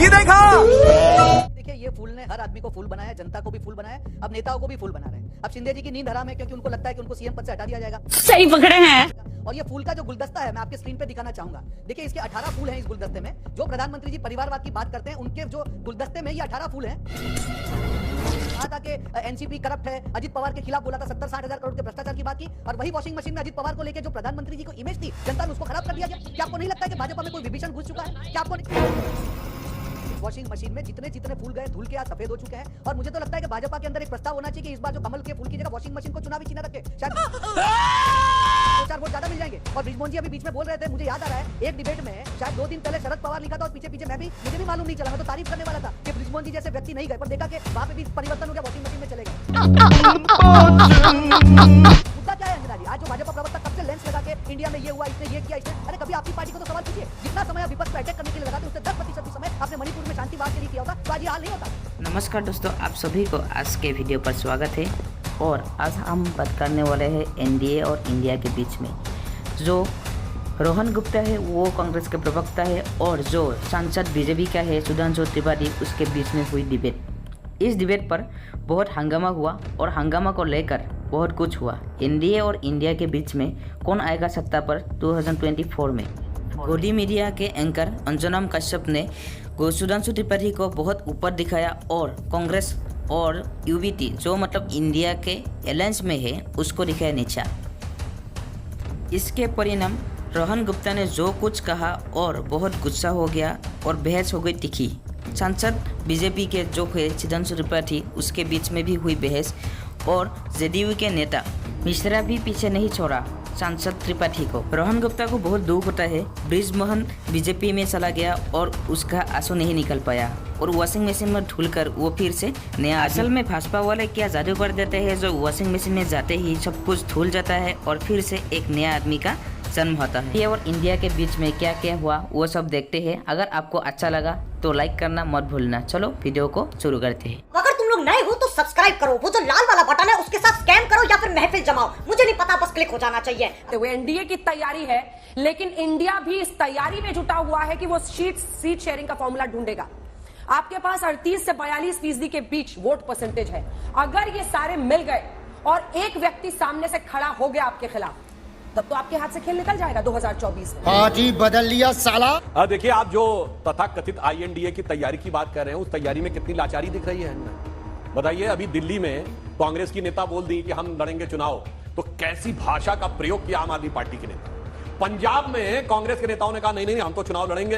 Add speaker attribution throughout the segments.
Speaker 1: ये देखा।
Speaker 2: देखिए, ये फूल ने हर आदमी को फूल बनाया, जनता को भी फूल बनाया, अब नेताओं को भी फूल बना रहे हैं। अब शिंदे जी की नींद हराम है क्योंकि उनको लगता है कि उनको सीएम पद से हटा दिया जाएगा।
Speaker 3: सही पकड़े हैं।
Speaker 2: और ये फूल का जो गुलदस्ता है मैं आपके स्क्रीन पे दिखाना चाहूंगा। देखिए, इसके 18 फूल हैं इस गुलदस्ते में। जो प्रधानमंत्री जी परिवारवाद की बात करते हैं, उनके जो गुलदस्ते में ये 18 फूल हैं। कहा था कि एनसीपी करप्ट है, अजित पवार के खिलाफ बोला था, 70-60 हजार करोड़ के भ्रष्टाचार की बात की, और वही वॉशिंग मशीन में अजित पवार को लेकर जो प्रधानमंत्री जी को इमेज थी, जनता ने उसको खराब कर दिया गया। क्या आपको नहीं लगता है कि भाजपा में कोई विभीषण घुस चुका है? क्या आपको वॉशिंग मशीन में जितने जितने फूल गए धुल के आज सफेद हो चुके हैं। और मुझे तो लगता है कि भाजपा के अंदर एक प्रस्ताव होना चाहिए कि इस बार जो कमल के फूल की जगह वॉशिंग मशीन को चुनावी चिन्ह रखे, शायद 2-4 वोट ज्यादा मिल जाएंगे। और ब्रिजमोहन जी अभी बीच में बोल रहे थे, मुझे याद आ रहा है एक डिबेट में शायद 2 दिन पहले शरद पवार लिखा था, और पीछे पीछे मुझे भी मालूम नहीं चला, मैं तो तारीफ करने वाला था कि ब्रिजमोहन जी जैसे व्यक्ति नहीं गए, पर देखा कि वहां पे भी परिवर्तन हो गया, वॉशिंग मशीन में चले गए। मुद्दा क्या है अंजना जी? आज जो भाजपा प्रवक्ता कब से लेंस लगा के इंडिया में ये हुआ, इसने ये किया, इसने, अरे कभी आपकी पार्टी को तो सवाल पूछिए। जितना समय विपक्ष को अटैक करने के लिए लगाते, उससे 10% भी समय आपने मणिपुर में शांति बात के लिए किया होगा, तो आज ये हाल नहीं होता।
Speaker 3: नमस्कार दोस्तों, आप सभी को आज के वीडियो पर स्वागत है। और आज हम बात करने वाले हैं एनडीए और इंडिया के बीच में। जो रोहन गुप्ता है वो कांग्रेस के प्रवक्ता है, और जो सांसद बीजेपी का है सुधांशु त्रिपाठी, उसके बीच में हुई डिबेट। इस डिबेट पर बहुत हंगामा हुआ, और हंगामा को लेकर बहुत कुछ हुआ। एनडीए और इंडिया के बीच में कौन आएगा सत्ता पर 2024 में। गोदी मीडिया के एंकर अंजुनम कश्यप ने सुधांशु त्रिपाठी को बहुत ऊपर दिखाया, और कांग्रेस और यूबीटी जो मतलब इंडिया के अलायंस में है उसको दिखाया नीचा। इसके परिणाम रोहन गुप्ता ने जो कुछ कहा और बहुत गुस्सा हो गया, और बहस हो गई तीखी। सांसद बीजेपी के जो है सुधांशु त्रिपाठी, उसके बीच में भी हुई बहस, और जेडीयू के नेता मिश्रा भी पीछे नहीं छोड़ा सांसद त्रिपाठी को। रोहन गुप्ता को बहुत दुख होता है, ब्रिजमोहन बीजेपी में चला गया और उसका आंसू नहीं निकल पाया, और वॉशिंग मशीन में धुलकर वो फिर से नया। असल में भाजपा वाले क्या जादू कर देते हैं, जो वॉशिंग मशीन में जाते ही सब कुछ धुल जाता है और फिर से एक नया आदमी का जन्म होता है। ये और इंडिया के बीच में क्या क्या हुआ वो सब देखते हैं। अगर आपको अच्छा लगा तो लाइक करना मत भूलना। चलो वीडियो को शुरू करते हैं।
Speaker 4: अगर तुम लोग नए हो तो सब्सक्राइब करो, वो जो लाल वाला बटन है उसके साथ स्कैम करो या फिर महफिल जमाओ, मुझे नहीं पता, बस क्लिक हो जाना चाहिए।
Speaker 5: वो एनडीए की तैयारी है, लेकिन इंडिया भी इस तैयारी में जुटा हुआ है कि वो सीट शेयरिंग का फॉर्मूला ढूंढेगा। आपके पास 38 से 42% के बीच वोट परसेंटेज है। अगर ये सारे मिल गए और एक व्यक्ति सामने से खड़ा हो गया आपके खिलाफ, तब तो आपके हाथ से खेल निकल जाएगा 2024 में।
Speaker 1: पार्टी बदल लिया साला।
Speaker 6: देखिए, आप जो तथाकथित आईएनडीए की तैयारी की बात कर रहे हैं, उस तैयारी में कितनी लाचारी दिख रही है इनमें। बताइए, अभी दिल्ली में कांग्रेस की नेता बोल दी कि हम लड़ेंगे चुनाव, तो कैसी भाषा का प्रयोग किया आम आदमी पार्टी के नेता। पंजाब में कांग्रेस के नेताओं ने कहा नहीं नहीं हम तो चुनाव लड़ेंगे,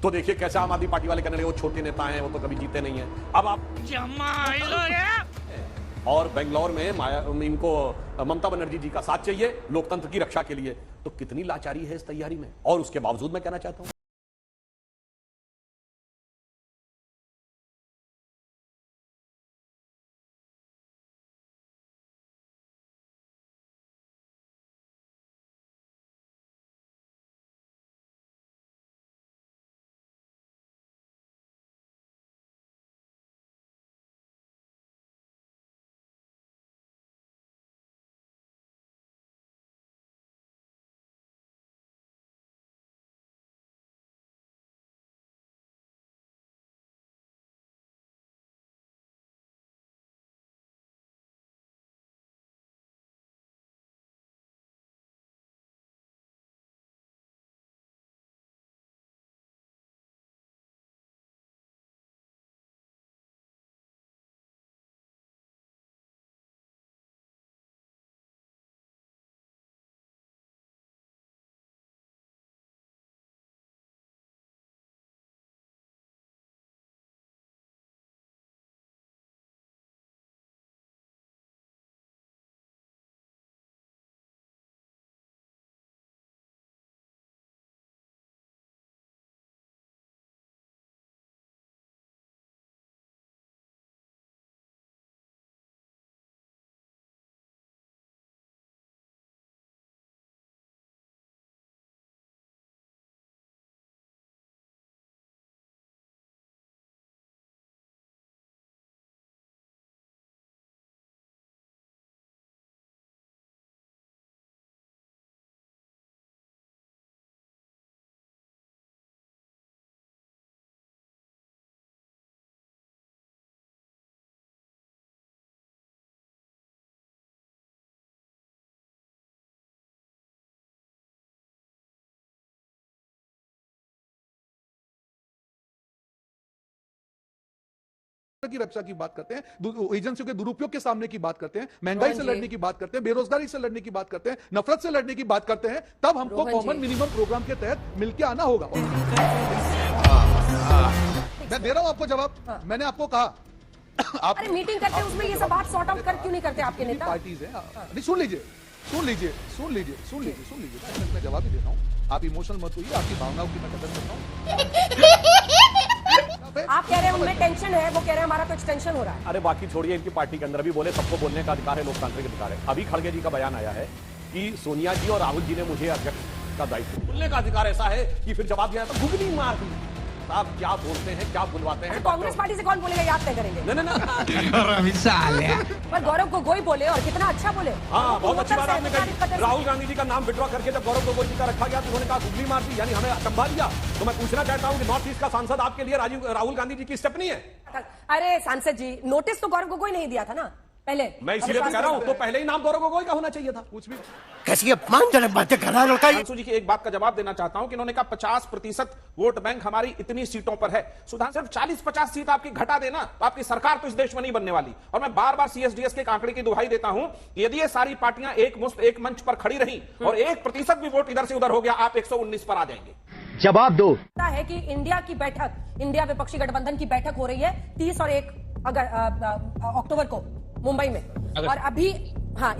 Speaker 6: तो देखिए कैसे आम आदमी पार्टी वाले कहने लगे वो छोटे नेता हैं, वो तो कभी जीते नहीं है। अब आप और बेंगलोर में इनको ममता बनर्जी जी का साथ चाहिए लोकतंत्र की रक्षा के लिए, तो कितनी लाचारी है इस तैयारी में। और उसके बावजूद मैं कहना चाहता हूं
Speaker 7: की रक्षा की बात करते हैं, एजेंसियों के दुरुपयोग के सामने की बात करते हैं, महंगाई से लड़ने की बात करते हैं, बेरोजगारी से लड़ने की बात करते हैं, नफरत से लड़ने की बात करते हैं, तब हमको कॉमन मिनिमम प्रोग्राम के तहत मिलके आना होगा। मैं दे रहा हूं आपको जवाब। मैंने आपको कहा आप
Speaker 5: अरे मीटिंग करते हैं उसमें ये सब बात सॉर्ट आउट कर क्यों नहीं करते आपके नेता?
Speaker 7: पार्टीज है, नहीं सुन लीजिए। मैं जवाब ही दे रहा हूँ, आप इमोशनल मत होइए, आपकी भावनाओं की मैं कदर करता हूँ।
Speaker 5: आप कह रहे हैं उनमें टेंशन है, वो कह रहे हैं हमारा तो एक्सटेंशन हो रहा है।
Speaker 6: अरे बाकी छोड़िए, इनकी पार्टी के अंदर भी बोले, सबको बोलने का अधिकार है, लोकतांत्रिक अधिकार है। अभी खड़गे जी का बयान आया है कि सोनिया जी और राहुल जी ने मुझे अध्यक्ष का दायित्व, बोलने का अधिकार ऐसा है कि फिर जवाब दिया तो गुगली मार दी। साहब क्या बोलते हैं, क्या बुलवाते हैं?
Speaker 5: कांग्रेस पार्टी से कौन बोलेगा, याद तय करेंगे।
Speaker 6: नहीं।
Speaker 5: पर गौरव गोगोई बोले और कितना अच्छा बोले।
Speaker 6: हाँ, बहुत अच्छी बात आपने कही। राहुल गांधी जी का नाम विड्रॉ करके जब गौरव गोगोई जी का रखा गया तो उन्होंने कहा गुगली मार दी, यानी हमें अचंभा दिया। तो मैं पूछना चाहता हूं कि नॉर्थ ईस्ट का सांसद आपके लिए राहुल गांधी जी की स्टेप नहीं है?
Speaker 5: अरे सांसद जी, नोटिस तो गौरव गोगोई नहीं दिया था ना पहले।
Speaker 6: मैं इसीलिए तो कह रहा हूं, तो पहले ही नाम गौरव गोगोई का होना चाहिए था। कुछ भी
Speaker 1: कैसी अपमानजनक बातें कर रहा है लड़का ये।
Speaker 8: सुधांशु जी की एक बात का जवाब देना चाहता हूं कि इन्होंने कहा 50% वोट बैंक हमारी इतनी सीटों पर है। सुधांशु, सिर्फ 40-50 सीट आपकी घटा देना तो आपकी सरकार तो इस देश में नहीं बनने वाली। और मैं बार बार सीएसडीएस के आंकड़े की दुहाई देता हूं, यदि ये सारी पार्टियां एक मुश्त एक मंच पर खड़ी रही और 1% भी वोट इधर से उधर हो गया, आप 119 पर आ जाएंगे।
Speaker 1: जवाब दो।
Speaker 5: है कि इंडिया की बैठक, इंडिया विपक्षी गठबंधन की बैठक हो रही है 30 और 1 अक्टूबर को मुंबई में, और अभी हाँ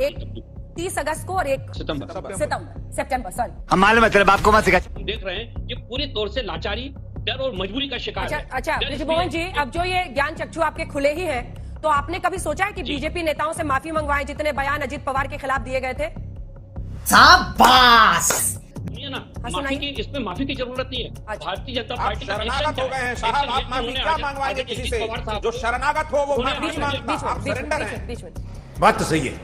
Speaker 5: 30 अगस्त को और 1 सितंबर सॉरी।
Speaker 1: हम मालूम है तेरे बाप को मत सिखा।
Speaker 9: देख रहे हैं कि पूरी तौर से लाचारी, डर और मजबूरी का शिकार है।
Speaker 5: अच्छा ब्रिजमोहन जी, अब जो ये ज्ञान चक्षु आपके खुले ही हैं, तो आपने कभी सोचा है कि बीजेपी नेताओं से माफी मंगवाएं जितने बयान अजित पवार के खिलाफ दिए गए थे?
Speaker 1: शाबाश।
Speaker 9: सुनिए ना, माफी की, इसमें माफी की जरूरत नहीं है। भारतीय जनता पार्टी
Speaker 8: शरणागत हो गए हैं साहब, आप माफी क्या मांगवाएंगे किसी से? जो शरणागत हो वो माफी नहीं मांगता, आप सरेंडर हैं।
Speaker 1: बात तो सही है।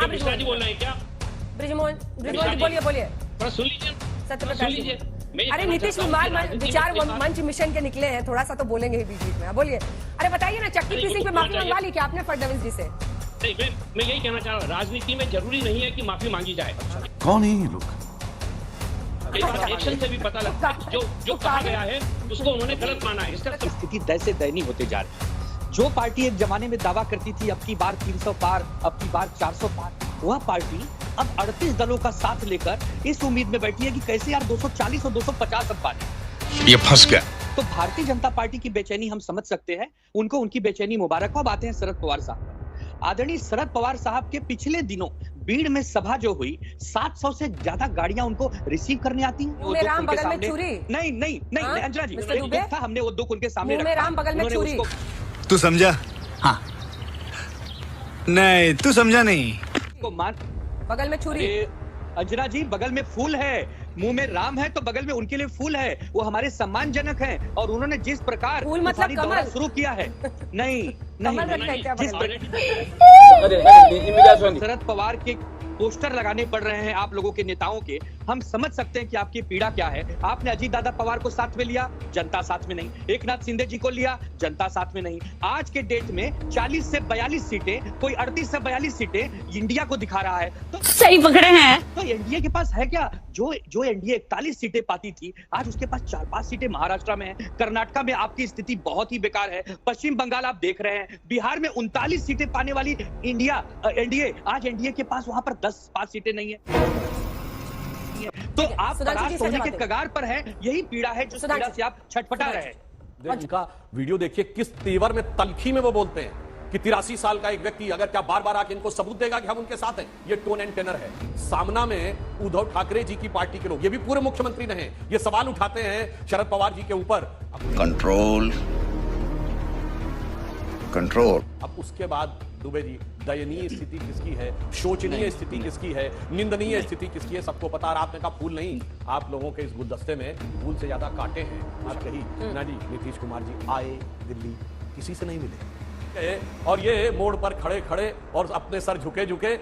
Speaker 9: मिश्रा जी बोल रहे हैं क्या?
Speaker 5: ब्रिजमोहन जी बोलिए।
Speaker 9: थोड़ा सुन लीजिए, सुन लीजिए।
Speaker 5: अरे नीतीश कुमार विचार मंच मिशन के निकले हैं, थोड़ा सा तो बोलेंगे ही बीच में। बोलिए। अरे बताइए ना, चक्की पीसिंग पे माफी मंगवा ली क्या आपने फडणवीस जी से?
Speaker 9: नहीं, मैं यही कहना चाह रहा हूँ, राजनीति में जरूरी नहीं है कि माफी मांगी जाए।
Speaker 1: कौन है ये लोग?
Speaker 9: एक्शन से भी पता लगता है जो कहा गया है उसको उन्होंने गलत माना है। इसका
Speaker 10: स्थिति दैसे से दयनीय होते जा रही है। जो पार्टी एक जमाने में दावा करती थी अब की बार 300 पार, अब की बार 400 पार, वह पार्टी अब 38 दलों का साथ लेकर इस उम्मीद में बैठी है कि कैसे यार 240 और 250 अब पार।
Speaker 11: ये फंस गया।
Speaker 10: तो भारतीय जनता पार्टी की बेचैनी हम समझ सकते हैं, उनको उनकी बेचैनी मुबारक हो। बातें हैं शरद पवार साहब। आदरणीय शरद पवार साहब के पिछले दिनों बीड़ में सभा जो हुई, 700 से ज्यादा गाड़ियां उनको रिसीव करने आती हैं।
Speaker 5: राम बगल में छुरी?
Speaker 10: नहीं अंजना जी, था हमने वो दुख उनके सामने
Speaker 5: रखा। राम बगल में छुरी।
Speaker 11: तू समझा? हाँ। नहीं तू समझा नहीं।
Speaker 5: बगल में छुरी।
Speaker 10: अंजना जी, बगल में फूल है, मुंह में राम है तो बगल में उनके लिए फूल है। वो हमारे सम्मानजनक हैं और उन्होंने जिस प्रकार
Speaker 5: फूल मतलब कमल
Speaker 10: शुरू किया है। नहीं शरद पवार के पोस्टर लगाने पड़ रहे हैं आप लोगों के नेताओं के। हम समझ सकते हैं कि आपकी पीड़ा क्या है। आपने अजीत दादा पवार को साथ में लिया, जनता साथ में नहीं। एकनाथ शिंदे जी को लिया, जनता साथ में नहीं। आज के डेट में 40 से 42 सीटें, कोई 38 से 42 सीटें इंडिया को दिखा रहा है। तो
Speaker 4: सही पकड़े हैं।
Speaker 10: तो एनडीए के पास है क्या? जो एनडीए 41 सीटें पाती थी, आज उसके पास 4-5 सीटें महाराष्ट्र में है। कर्नाटक में आपकी स्थिति बहुत ही बेकार है। पश्चिम बंगाल आप देख रहे हैं, बिहार में 39 सीटें पाने वाली एनडीए, आज एनडीए के पास वहां पर 10-5 सीटें नहीं है। तो आप परास्त होने के कगार पर है। यही पीड़ा है जो पीड़ा से आप छटपटा रहे हैं।
Speaker 6: इनका वीडियो देखिए, किस तेवर में, तलखी में वो बोलते हैं कि 83 साल का एक व्यक्ति अगर क्या बार बार आके इनको सबूत देगा कि हम उनके साथ हैं। ये टोन एंड टेनर है। सामना में उद्धव ठाकरे जी की पार्टी के लोग, ये भी पूरे मुख्यमंत्री रहे, ये सवाल उठाते हैं शरद पवार जी के ऊपर।
Speaker 11: कंट्रोल।
Speaker 6: अब उसके बाद दुबे जी, दयनीय स्थिति किसकी है, शोचनीय स्थिति किसकी है, निंदनीय स्थिति किसकी है, सबको पता। और आपने कहा फूल नहीं, आप लोगों के इस गुलदस्ते में फूल से ज्यादा कांटे हैं। आप कही ना जी, नीतीश कुमार जी आए दिल्ली, किसी से नहीं मिले, और ये मोड़ पर खड़े खड़े और अपने सर झुके झुके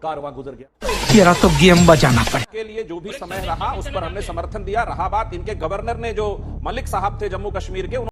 Speaker 6: कारवां गुजर गया।
Speaker 11: तेरा तो गेम बजाना पड़ा।
Speaker 8: के लिए जो भी समय रहा उस पर हमने समर्थन दिया। रहा बात इनके गवर्नर ने, जो मलिक साहब थे जम्मू कश्मीर के,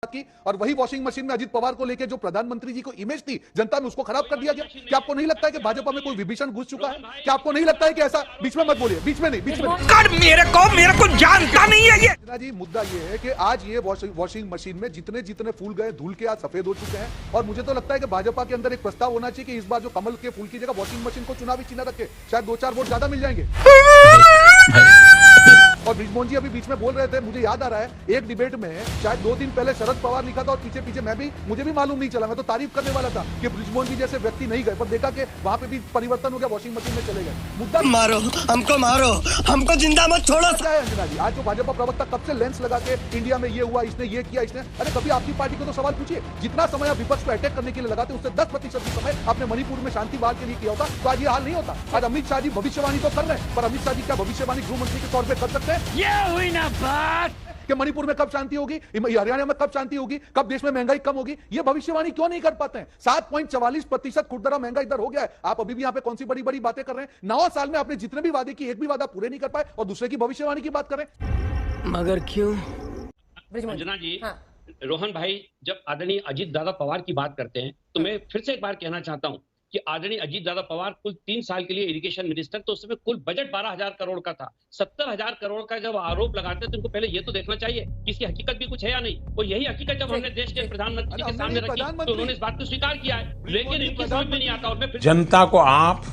Speaker 7: की, और वही वॉशिंग मशीन में अजीत पवार को लेकर जो प्रधानमंत्री जी को इमेज थी जनता में, उसको खराब कर दिया गया। क्या आपको नहीं लगता है कि भाजपा में कोई विभीषण घुस चुका है? क्या आपको नहीं लगता है कि ऐसा, बीच में मत बोलिए, बीच में नहीं,
Speaker 11: मेरे को जानता नहीं है ये।
Speaker 7: जी मुद्दा ये है कि आज ये वॉशिंग मशीन में जितने जितने फूल गए, धुल के आज सफेद हो चुके हैं, और मुझे तो लगता है कि भाजपा के अंदर एक प्रस्ताव होना चाहिए कि इस बार जो कमल के फूल की जगह वॉशिंग मशीन को चुनावी चिन्ह रखे, शायद 2-4 वोट ज्यादा मिल जाएंगे। और बृजमोहन जी अभी बीच में बोल रहे थे, मुझे याद आ रहा है एक डिबेट में शायद 2 दिन पहले शरद पवार लिखा था, और पीछे पीछे मुझे भी मालूम नहीं चला, मैं तो तारीफ करने वाला था कि बृजमोहन जी जैसे व्यक्ति नहीं गए, पर देखा कि वहां पे भी परिवर्तन हो गया, वॉशिंग मशीन में चले गए। मुद्दा
Speaker 11: मारो हमको जिंदा मत छोड़ो।
Speaker 7: क्या है अंजना जी, आज जो भाजपा प्रवक्ता कब से लेंस लगा के इंडिया में ये हुआ, इसने ये किया, इसने, अरे कभी आपकी पार्टी को तो सवाल पूछिए, जितना समय आप विपक्ष को अटैक करने के लिए लगाते उससे 10% समय आपने मणिपुर में शांति बहाल के लिए किया होता, तो आज ये हाल नहीं होता। आज अमित शाह जी भविष्यवाणी तो कर रहे हैं, पर अमित शाह जी क्या भविष्यवाणी गृह मंत्री के तौर पर कर सकते हैं?
Speaker 11: ये हुई ना बात
Speaker 7: कि मणिपुर में कब शांति होगी, हरियाणा में कब शांति होगी, कब देश में महंगाई कम होगी, ये भविष्यवाणी क्यों नहीं कर पाते हैं? 7.44% खुदरा महंगाई दर हो गया है, आप अभी भी यहाँ पे कौन सी बड़ी बड़ी बातें कर रहे हैं? 9 साल में आपने जितने भी वादे किए, एक भी वादा पूरे नहीं कर पाए, और दूसरे की भविष्यवाणी की बात करें।
Speaker 11: मगर क्यों?
Speaker 9: अंजना जी, रोहन भाई जब आदरणीय अजीत दादा पवार की बात करते हैं, तो मैं फिर से एक बार कहना चाहता हूं कि आदरणीय अजीत दादा पवार कुल 3 साल के लिए इरिगेशन मिनिस्टर, तो उस समय कुल बजट 12,000 करोड़ का था। 70,000 करोड़ का जब आरोप लगाते हैं तो इनको पहले ये तो देखना चाहिए कि इसकी हकीकत भी कुछ है या नहीं। और यही हकीकत जब हमने देश के प्रधानमंत्री के सामने रखी तो उन्होंने इस बात को स्वीकार किया है, लेकिन इनकी समझ में नहीं आता। और मैं
Speaker 12: जनता को आप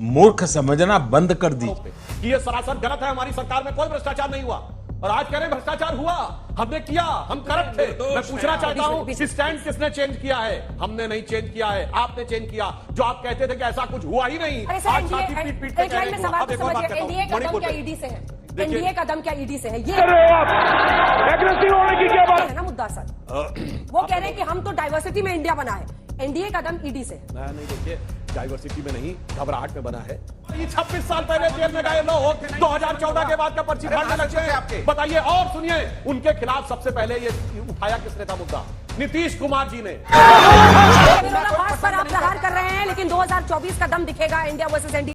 Speaker 12: मूर्ख समझना बंद कर दी
Speaker 6: कि ये सरासर गलत है, हमारी सरकार में कोई भ्रष्टाचार नहीं हुआ, और आज कह रहे भ्रष्टाचार हुआ, हमने किया, हम करप्ट थे। मैं पूछना चाहता हूं कि स्टैंड किसने चेंज किया है? हमने नहीं चेंज किया है, आपने चेंज किया। जो आप कहते थे कि ऐसा कुछ हुआ ही नहीं, आज छाती पीट पीट के कह रहे हैं। अब एक और बात कहता हूं, मणिपुर पे
Speaker 5: एनडीए का दम क्या ईडी से है? ये
Speaker 8: एग्रेसिव होने की क्या बात
Speaker 5: है ना मुद्दा सर। वो कह रहे हैं कि हम तो डाइवर्सिटी में इंडिया बना है, एनडीए का दम ईडी से।
Speaker 6: नहीं, देखिए डाइवर्सिटी में नहीं, घबराहट में बना है। 26 साल पहले जेल में गए लोग 2014 के बाद का पर्ची फाड़ने लगे हैं आपके, बताइए। और सुनिए, उनके खिलाफ सबसे पहले ये उठाया किसने था मुद्दा? नीतीश कुमार जी ने।
Speaker 5: विरोधाभास पर आप प्रहार कर रहे हैं, लेकिन 2024 का दम दिखेगा इंडिया वर्सेस एनडीए।